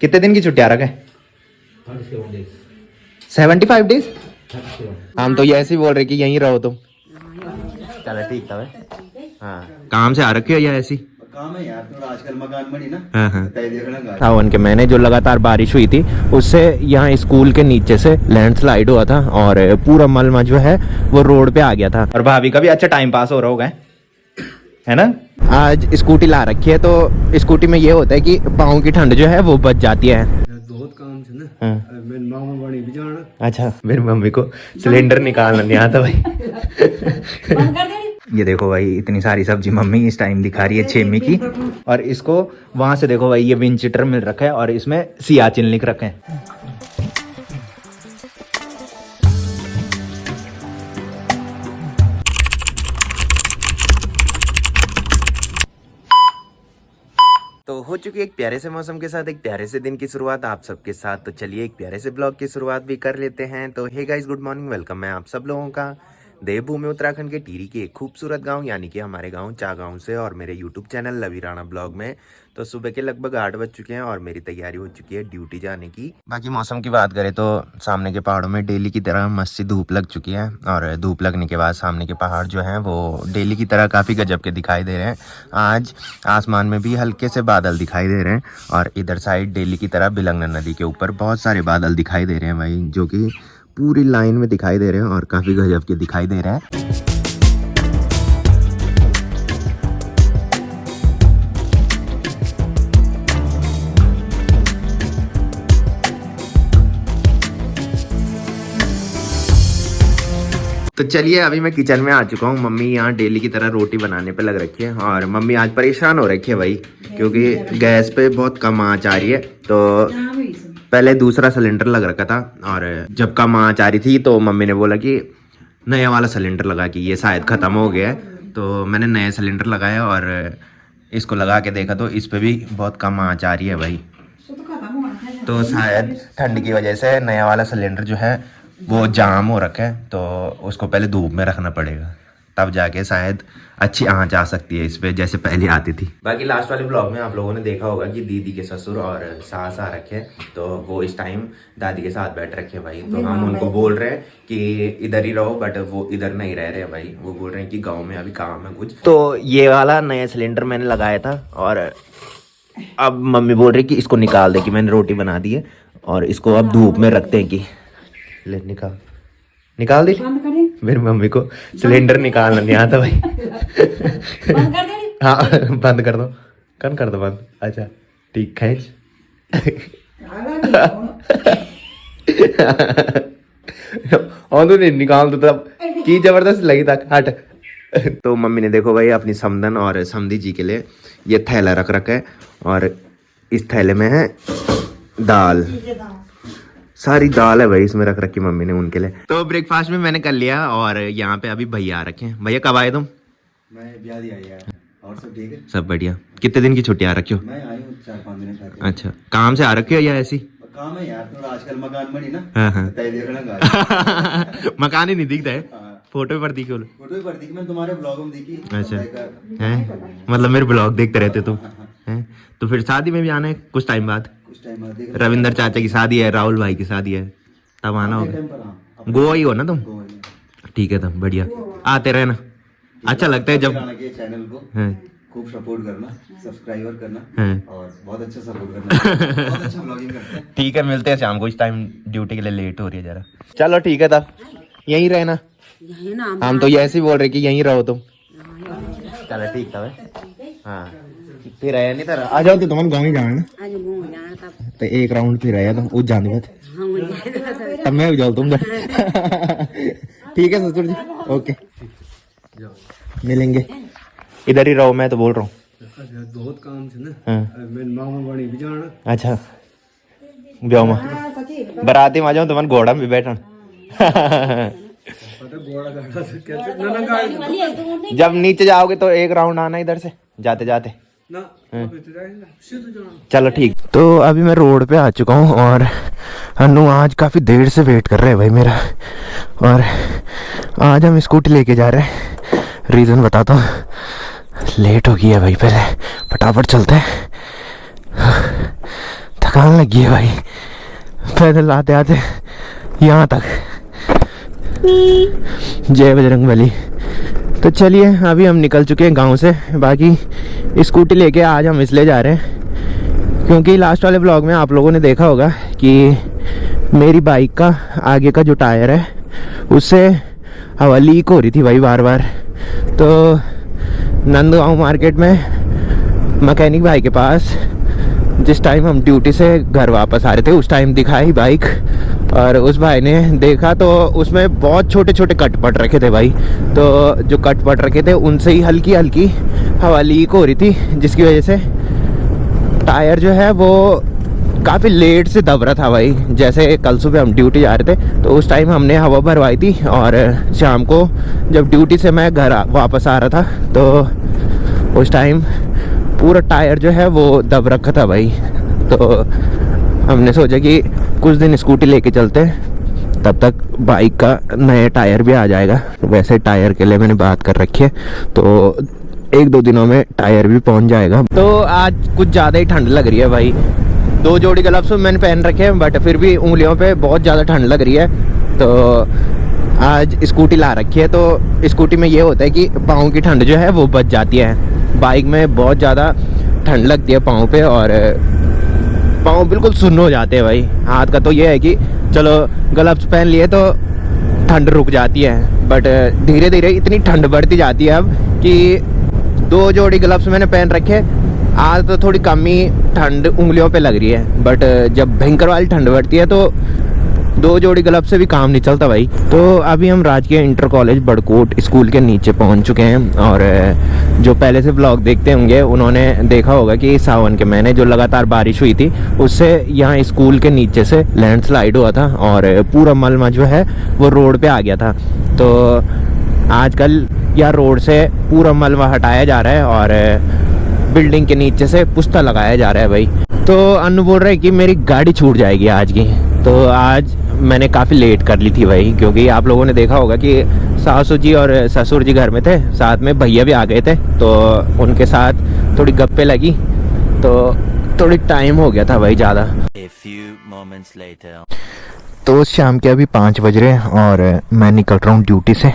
कितने दिन की छुट्टी आ रखा है? 75 डेज। हम तो ये ऐसे ही बोल रहे कि यहीं रहो तुम। चलो ठीक था भाई। हाँ, काम से आ रखे हो या ऐसी? काम है यार, थोड़ा आजकल मकान बनी ना। हाँ, उनके मैंने जो लगातार बारिश हुई थी उससे यहाँ स्कूल के नीचे से लैंडस्लाइड हुआ था और पूरा मलमा जो है वो रोड पे आ गया था। और भाभी का भी अच्छा टाइम पास हो रहा होगा, है ना? आज स्कूटी ला रखी है तो स्कूटी में ये होता है कि पाँव की ठंड जो है वो बच जाती है। बहुत काम से ना। मेरी मामा बड़ी भी जाना। अच्छा, मेरी मम्मी को सिलेंडर निकालना नहीं आता भाई। ये देखो भाई, इतनी सारी सब्जी मम्मी इस टाइम दिखा रही है छेमी की। और इसको वहां से देखो भाई, ये विंचेटर मिल रखा है और इसमें सियाचिन लिख रखे हैं। तो हो चुकी एक प्यारे से मौसम के साथ एक प्यारे से दिन की शुरुआत आप सबके साथ। तो चलिए एक प्यारे से ब्लॉग की शुरुआत भी कर लेते हैं। तो hey guys, good morning, welcome है आप सब लोगों का देवभूमि उत्तराखंड के टिहरी के एक खूबसूरत गांव यानी कि हमारे गांव चागांव से और मेरे यूट्यूब चैनल लवी राणा ब्लॉग में। तो सुबह के लगभग 8 बज चुके हैं और मेरी तैयारी हो चुकी है ड्यूटी जाने की। बाकी मौसम की बात करें तो सामने के पहाड़ों में डेली की तरह मस्त सी धूप लग चुकी है और धूप लगने के बाद सामने के पहाड़ जो हैं वो डेली की तरह काफ़ी गजब के दिखाई दे रहे हैं। आज आसमान में भी हल्के से बादल दिखाई दे रहे हैं और इधर साइड डेली की तरह बिलंगना नदी के ऊपर बहुत सारे बादल दिखाई दे रहे हैं भाई, जो कि पूरी लाइन में दिखाई दे रहे हैं और काफ़ी गजब के दिखाई दे रहे हैं। तो चलिए अभी मैं किचन में आ चुका हूँ। मम्मी यहाँ डेली की तरह रोटी बनाने पे लग रखी है और मम्मी आज परेशान हो रखी है भाई, क्योंकि गैस पे बहुत कम आंच आ रही है। तो पहले दूसरा सिलेंडर लग रखा था और जब कम आंच आ रही थी तो मम्मी ने बोला कि नया वाला सिलेंडर लगा कि ये शायद ख़त्म हो गया है। तो मैंने नया सिलेंडर लगाया और इसको लगा के देखा तो इस पर भी बहुत कम आंच आ रही है भाई। तो शायद ठंड की वजह से नया वाला सिलेंडर जो है वो जाम हो रखा है, तो उसको पहले धूप में रखना पड़ेगा, तब जाके शायद अच्छी आंच आ सकती है इस पे जैसे पहले आती थी। बाकी लास्ट वाले ब्लॉग में आप लोगों ने देखा होगा कि दीदी के ससुर और सास आ रखे हैं, तो वो इस टाइम दादी के साथ बैठ रखे हैं भाई। तो हम उनको बोल रहे हैं कि इधर ही रहो, बट वो इधर नहीं रह रहे भाई। वो बोल रहे हैं कि गाँव में अभी काम है कुछ। तो ये वाला नया सिलेंडर मैंने लगाया था और अब मम्मी बोल रही कि इसको निकाल दे, कि मैंने रोटी बना दी है और इसको अब धूप में रखते हैं कि ले निकाल दी। मेरी मम्मी को सिलेंडर निकालना नहीं आता भाई। हाँ बंद कर दो, कर दो बंद। अच्छा ठीक, खींच। और तो नहीं निकाल दो तब की जबरदस्त लगी तक हट। तो मम्मी ने देखो भाई अपनी समधन और समधी जी के लिए ये थैला रख रखा है और इस थैले में है दाल, सारी दाल है भाई इसमें रख रखी मम्मी ने उनके लिए। तो ब्रेकफास्ट में मैंने कर लिया और यहाँ पे अभी भैया आ रखे हैं। भैया कब आए तुम? मैं ब्याह दिया यार। और सब ठीक है? सब बढ़िया। कितने दिन की छुट्टी आ रखी हो? मैं आई हूँ 4-5 दिन का। अच्छा, काम से आ रखे हो या ऐसी? काम है यार, थोड़ा आजकल मकान बनी ना। हाँ। देखना मकान ही नहीं दिखता है, फोटो पर दिखी। फोटो पर दिखी, मैं तुम्हारे ब्लॉग में दिखी। अच्छा है, मतलब मेरे ब्लॉग देखते रहते तुम हैं? तो फिर शादी में भी आना है कुछ टाइम बाद। रविंदर चाचा की शादी है, राहुल भाई की शादी है, तब आना होगा। गोवा ही हो ना तुम? ठीक है तब बढ़िया, आते रहना, अच्छा लगता है जब। चैनल को खूब सपोर्ट करना, सब्सक्राइबर करना और बहुत अच्छा सपोर्ट करना। बहुत अच्छा ब्लॉगिंग करते हैं। ठीक है, मिलते हैं शाम को, इस टाइम ड्यूटी के लिए लेट हो रही है जरा। चलो ठीक है तब यहीं रहना। हम तो ये ऐसे ही बोल रहे कि यहीं रहो तुम। चलो ठीक था भाई। हाँ फिर आया नहीं था, आ जाओ तो तुम गाँव ही जाना तो एक राउंड फिर आया तो उस जाने बाद तब मैं जाओ तुम। ठीक है ससुर जी, ओके मिलेंगे। इधर ही रहो, मैं तो बोल रहा हूँ। बहुत काम से ना। मेरी मामा बड़ी भी जाना। अच्छा ब्याह में बराती में आ जाओ तुम्हारे घोड़ा में बैठा। जब नीचे जाओगे तो एक राउंड आना इधर से जाते जाते। चलो ठीक। तो अभी मैं रोड पे आ चुका हूँ और अनु आज काफ़ी देर से वेट कर रहे हैं भाई मेरा, और आज हम स्कूटी लेके जा रहे हैं। रीज़न बताता हूँ, लेट हो गया भाई, पहले फटाफट चलते हैं, थकान लगी है भाई पैदल आते आते यहाँ तक। जय बजरंग बली। तो चलिए अभी हम निकल चुके हैं गांव से। बाकी स्कूटी लेके आज हम इसलिए जा रहे हैं क्योंकि लास्ट वाले ब्लॉग में आप लोगों ने देखा होगा कि मेरी बाइक का आगे का जो टायर है उससे हवा लीक हो रही थी भाई बार बार। तो नंदगांव मार्केट में मैकेनिक भाई के पास जिस टाइम हम ड्यूटी से घर वापस आ रहे थे उस टाइम दिखाई बाइक, और उस भाई ने देखा तो उसमें बहुत छोटे छोटे कट पट रखे थे भाई। तो जो कट पट रखे थे उनसे ही हल्की हल्की हवा लीक हो रही थी, जिसकी वजह से टायर जो है वो काफ़ी लेट से दब रहा था भाई। जैसे कल सुबह हम ड्यूटी जा रहे थे तो उस टाइम हमने हवा भरवाई थी, और शाम को जब ड्यूटी से मैं घर वापस आ रहा था तो उस टाइम पूरा टायर जो है वो दब रखा था भाई। तो हमने सोचा कि कुछ दिन स्कूटी लेके चलते हैं, तब तक बाइक का नया टायर भी आ जाएगा। वैसे टायर के लिए मैंने बात कर रखी है, तो 1-2 दिनों में टायर भी पहुंच जाएगा। तो आज कुछ ज़्यादा ही ठंड लग रही है भाई। 2 जोड़ी ग्लव्स मैंने पहन रखे हैं, बट फिर भी उंगलियों पे बहुत ज़्यादा ठंड लग रही है। तो आज स्कूटी ला रखी है, तो स्कूटी में ये होता है कि पाँव की ठंड जो है वो बच जाती है। बाइक में बहुत ज़्यादा ठंड लगती है पाँव पे, और पाँव बिल्कुल सुन्न हो जाते हैं भाई। हाथ का तो ये है कि चलो ग्लव्स पहन लिए तो ठंड रुक जाती है, बट धीरे धीरे इतनी ठंड बढ़ती जाती है अब कि 2 जोड़ी ग्लव्स मैंने पहन रखे। आज तो थोड़ी कम ही ठंड उंगलियों पे लग रही है, बट जब भयंकर वाली ठंड बढ़ती है तो 2 जोड़ी ग्लव्स से भी काम नहीं चलता भाई। तो अभी हम राजकीय इंटर कॉलेज बड़कोट स्कूल के नीचे पहुंच चुके हैं, और जो पहले से ब्लॉग देखते होंगे उन्होंने देखा होगा कि सावन के महीने जो लगातार बारिश हुई थी उससे यहाँ स्कूल के नीचे से लैंडस्लाइड हुआ था, और पूरा मलबा जो है वो रोड पे आ गया था। तो आजकल यह रोड से पूरा मलबा हटाया जा रहा है और बिल्डिंग के नीचे से पुस्ता लगाया जा रहा है भाई। तो अनु बोल रहे हैं कि मेरी गाड़ी छूट जाएगी आज की। तो आज मैंने काफ़ी लेट कर ली थी भाई, क्योंकि आप लोगों ने देखा होगा कि सासू जी और ससुर जी घर में थे, साथ में भैया भी आ गए थे, तो उनके साथ थोड़ी गप्पे लगी, तो थोड़ी टाइम हो गया था भाई ज़्यादा। तो शाम के अभी 5 बज रहे हैं और मैं निकल रहा हूँ ड्यूटी से।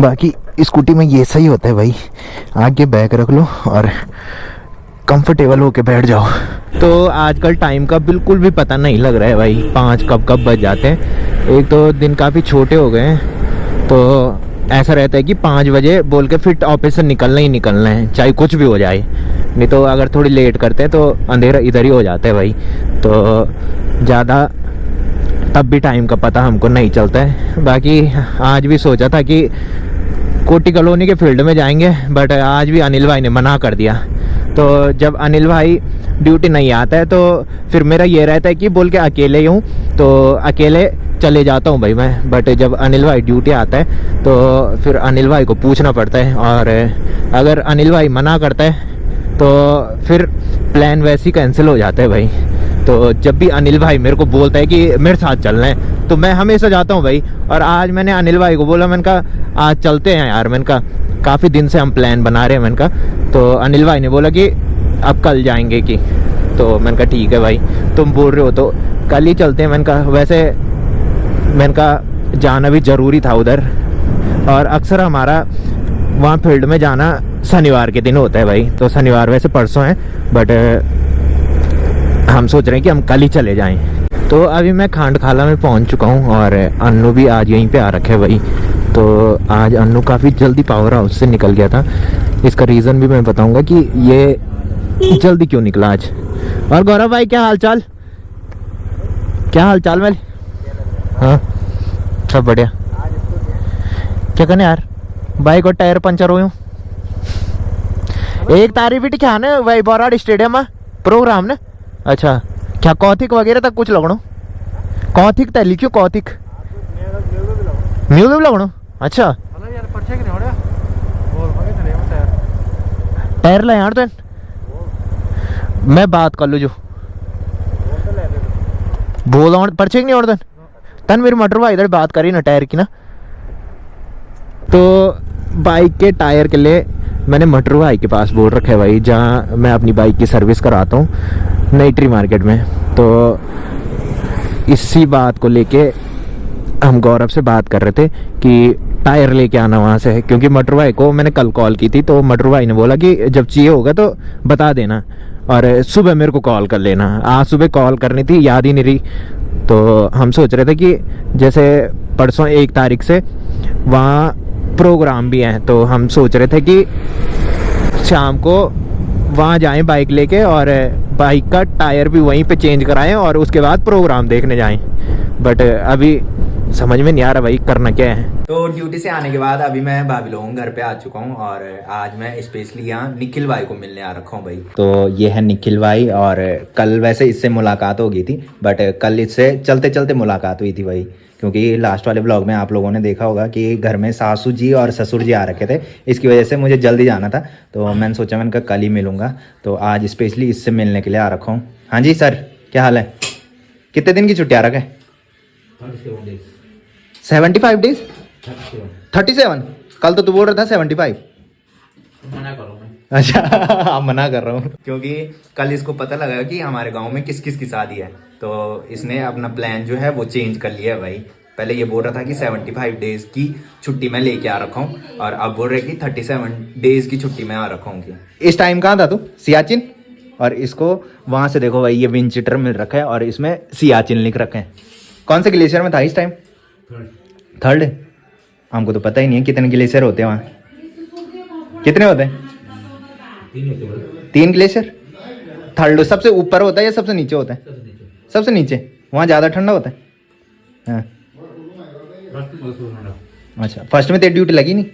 बाकी स्कूटी में ये सही होता है भाई, आगे बैग रख लो और कंफर्टेबल होके बैठ जाओ। तो आजकल टाइम का बिल्कुल भी पता नहीं लग रहा है भाई, 5 कब बज जाते हैं। एक तो दिन काफ़ी छोटे हो गए हैं, तो ऐसा रहता है कि 5 बजे बोल के फिर ऑफिस से निकलना ही निकलना है, चाहे कुछ भी हो जाए। नहीं तो अगर थोड़ी लेट करते हैं तो अंधेरा इधर ही हो जाता है भाई। तो ज़्यादा तब भी टाइम का पता हमको नहीं चलता है। बाकी आज भी सोचा था कि कोटी कॉलोनी के फील्ड में जाएंगे, बट आज भी अनिल भाई ने मना कर दिया। तो जब अनिल भाई ड्यूटी नहीं आता है तो फिर मेरा ये रहता है कि बोल के अकेले ही हूँ तो अकेले चले जाता हूँ भाई मैं। बट जब अनिल भाई ड्यूटी आता है तो फिर अनिल भाई को पूछना पड़ता है, और अगर अनिल भाई मना करता है तो फिर प्लान वैसे ही कैंसिल हो जाता है भाई। तो जब भी अनिल भाई मेरे को बोलता है कि मेरे साथ चलना है तो मैं हमेशा जाता हूँ भाई। और आज मैंने अनिल भाई को बोला, मैंने कहा आज चलते हैं यार, मैंने कहा काफ़ी दिन से हम प्लान बना रहे हैं, मैंने कहा। तो अनिल भाई ने बोला कि अब कल जाएंगे कि, तो मैंने कहा ठीक है भाई तुम बोल रहे हो तो कल ही चलते हैं। मैंने कहा वैसे मैंने कहा जाना भी ज़रूरी था उधर, और अक्सर हमारा वहाँ फील्ड में जाना शनिवार के दिन होता है भाई। तो शनिवार वैसे परसों है, बट हम सोच रहे हैं कि हम कल ही चले जाएं। तो अभी मैं खांडखाला में पहुंच चुका हूं, और अन्नू भी आज यहीं पे आ रखे है भाई। तो आज अन्नू काफ़ी जल्दी पावर हाउस से निकल गया था। इसका रीज़न भी मैं बताऊंगा कि ये जल्दी क्यों निकला आज। और गौरव भाई क्या हाल चाल, क्या हाल चाल भाई? हाँ सब बढ़िया। क्या करने यार, बाइक और टायर पंचर हो। 1 तारीख भी क्या ना भाई बोराड स्टेडियम में प्रोग्राम ने। अच्छा क्या कौथिक वगैरह तक कुछ लगनो, कौथिक तय लिखियो, कौथिक म्यूजिक लगनो। अच्छा टायर ले यार, तो मैं बात कर लूँ जो बोल पर्चे नहीं और तन मेरी मोटर भाई इधर बात करी ना टायर की ना। तो बाइक के टायर के लिए मैंने मोटर भाई के पास बोल रखा है भाई, जहाँ मैं अपनी बाइक की सर्विस कराता हूँ। नई ट्री मार्केट में। तो इसी बात को लेके हम गौरव से बात कर रहे थे कि टायर लेके आना वहाँ से, क्योंकि मटर भाई को मैंने कल कॉल की थी तो मटर भाई ने बोला कि जब चाहिए होगा तो बता देना और सुबह मेरे को कॉल कर लेना। आज सुबह कॉल करनी थी, याद ही नहीं रही। तो हम सोच रहे थे कि जैसे परसों 1 तारीख से वहाँ प्रोग्राम भी है, तो हम सोच रहे थे कि शाम को वहाँ जाएं बाइक लेके और बाइक का टायर भी वहीं पे चेंज कराएं और उसके बाद प्रोग्राम देखने जाएं। बट अभी समझ में नहीं आ रहा भाई करना क्या है। तो ड्यूटी से आने के बाद अभी मैं भाभी लोगों के घर पे आ चुका हूँ और आज मैं स्पेशली यहाँ निखिल भाई को मिलने आ रखा हूँ भाई। तो ये है निखिल भाई और कल वैसे इससे मुलाकात हो गई थी, बट कल इससे चलते चलते मुलाकात हुई थी भाई, क्योंकि लास्ट वाले ब्लॉग में आप लोगों ने देखा होगा कि घर में सासू जी और ससुर जी आ रखे थे। इसकी वजह से मुझे जल्दी जाना था, तो मैंने सोचा मैंने कल ही मिलूंगा, तो आज स्पेशली इससे मिलने के लिए आ रखा हूँ। हाँ जी सर, क्या हाल है? कितने दिन की छुट्टी आ रखा है? 75 डेज 37। कल तो तू बोल रहा था 75। मना करो मैं। अच्छा अब मना कर रहा हूँ, क्योंकि कल इसको पता लगा कि हमारे गांव में किस किस की शादी है, तो इसने अपना प्लान जो है वो चेंज कर लिया है भाई। पहले ये बोल रहा था कि 75 डेज की छुट्टी मैं लेके आ रखा हूँ और अब बोल रहे कि 37 डेज की छुट्टी मैं आ रखा हूँ। इस टाइम कहाँ था तू? सियाचिन। और इसको वहां से देखो भाई, ये विंचेटर मिल रखा है और इसमें सियाचिन लिख रखे हैं। कौन से ग्लेशियर में था इस टाइम? थर्ड। हमको तो पता ही नहीं है कितने ग्लेशियर होते हैं वहाँ। कितने होते हैं? 3 ग्लेशियर। थर्ड सबसे ऊपर होता है या सबसे नीचे होता है? सबसे नीचे। वहाँ ज़्यादा ठंडा होता है। हाँ। अच्छा, फर्स्ट में तेरी ड्यूटी लगी नहीं?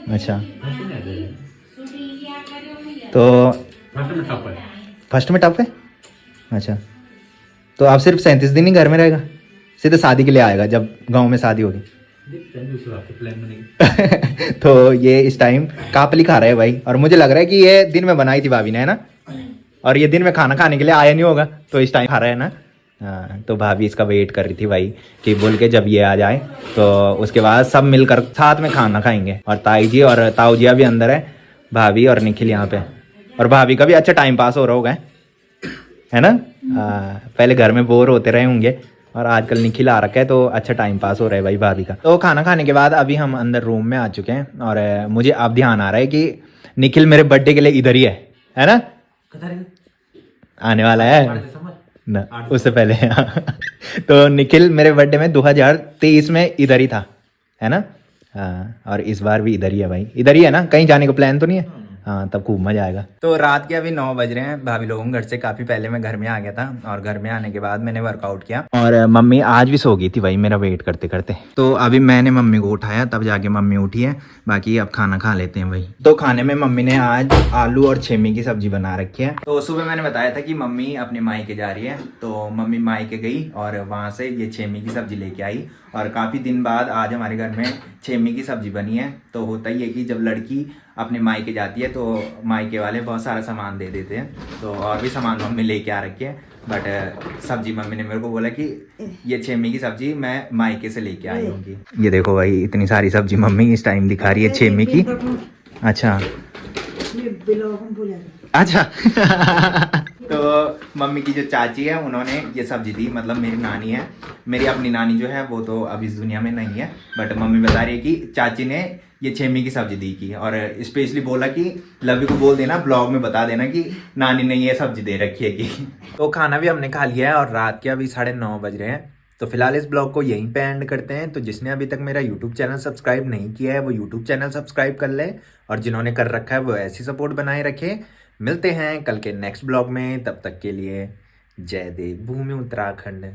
अच्छा, तो फर्स्ट में टफ है। अच्छा, तो आप सिर्फ 37 दिन ही घर में रहेगा? सीधे शादी के लिए आएगा जब गांव में शादी होगी? तो ये इस टाइम कापली खा रहा है भाई, और मुझे लग रहा है कि ये दिन में बनाई थी भाभी ने, है ना? और ये दिन में खाना खाने के लिए आया नहीं होगा, तो इस टाइम खा रहा है ना। हाँ, तो भाभी इसका वेट कर रही थी भाई कि बोल के जब ये आ जाए तो उसके बाद सब मिलकर साथ में खाना खाएंगे। और ताई जी और ताऊ जी भी अंदर है, भाभी और निखिल यहाँ पे। और भाभी का भी अच्छा टाइम पास हो रहा होगा, है ना? पहले घर में बोर होते रहे होंगे और आजकल निखिल आ रखा है, तो अच्छा टाइम पास हो रहा है भाई भाभी का। तो खाना खाने के बाद अभी हम अंदर रूम में आ चुके हैं और मुझे अब ध्यान आ रहा है कि निखिल मेरे बर्थडे के लिए इधर ही है ना? आने वाला है ना, उससे पहले। तो निखिल मेरे बर्थडे में 2023 में इधर ही था, है ना? हाँ, और इस बार भी इधर ही है भाई, इधर ही है ना? कहीं जाने का प्लान तो नहीं है? हाँ, तब खूब मजा आएगा। तो रात के अभी 9 बज रहे हैं। भाभी लोगों के घर से काफी पहले मैं घर में आ गया था और घर में आने के बाद मैंने वर्कआउट किया और मम्मी आज भी सो गई थी भाई मेरा वेट करते करते। तो अभी मैंने मम्मी को उठाया, तब जाके मम्मी उठी है। बाकी अब खाना खा लेते हैं भाई। तो खाने में मम्मी ने आज आलू और छेमी की सब्जी बना रखी है। तो सुबह मैंने बताया था कि मम्मी अपने मायके जा रही है, तो मम्मी मायके गई और वहाँ से ये छेमी की सब्जी लेके आई। और काफ़ी दिन बाद आज हमारे घर में छेमी की सब्जी बनी है। तो होता ही है कि जब लड़की अपने मायके जाती है तो मायके वाले बहुत सारा सामान दे देते हैं, तो और भी सामान मम्मी लेके आ रखी है। बट सब्जी मम्मी ने मेरे को बोला कि ये छेमी की सब्जी मैं मायके से लेके आई होंगी। ये देखो भाई, इतनी सारी सब्जी मम्मी इस टाइम दिखा रही है छेमी की। अच्छा अच्छा। तो मम्मी की जो चाची है उन्होंने ये सब्जी दी, मतलब मेरी नानी है, मेरी अपनी नानी जो है वो तो अब इस दुनिया में नहीं है, बट मम्मी बता रही है कि चाची ने ये छेमी की सब्जी दी की। और स्पेशली बोला कि लवी को बोल देना, ब्लॉग में बता देना कि नानी ने ये सब्जी दे रखी है कि। तो खाना भी हमने खा लिया है और रात के अभी 9:30 बज रहे हैं। तो फिलहाल इस ब्लॉग को यहीं पे एंड करते हैं। तो जिसने अभी तक मेरा यूट्यूब चैनल सब्सक्राइब नहीं किया है वो यूट्यूब चैनल सब्सक्राइब कर ले, और जिन्होंने कर रखा है वो ऐसी सपोर्ट बनाए रखे। मिलते हैं कल के नेक्स्ट ब्लॉग में, तब तक के लिए जय देव भूमि उत्तराखंड।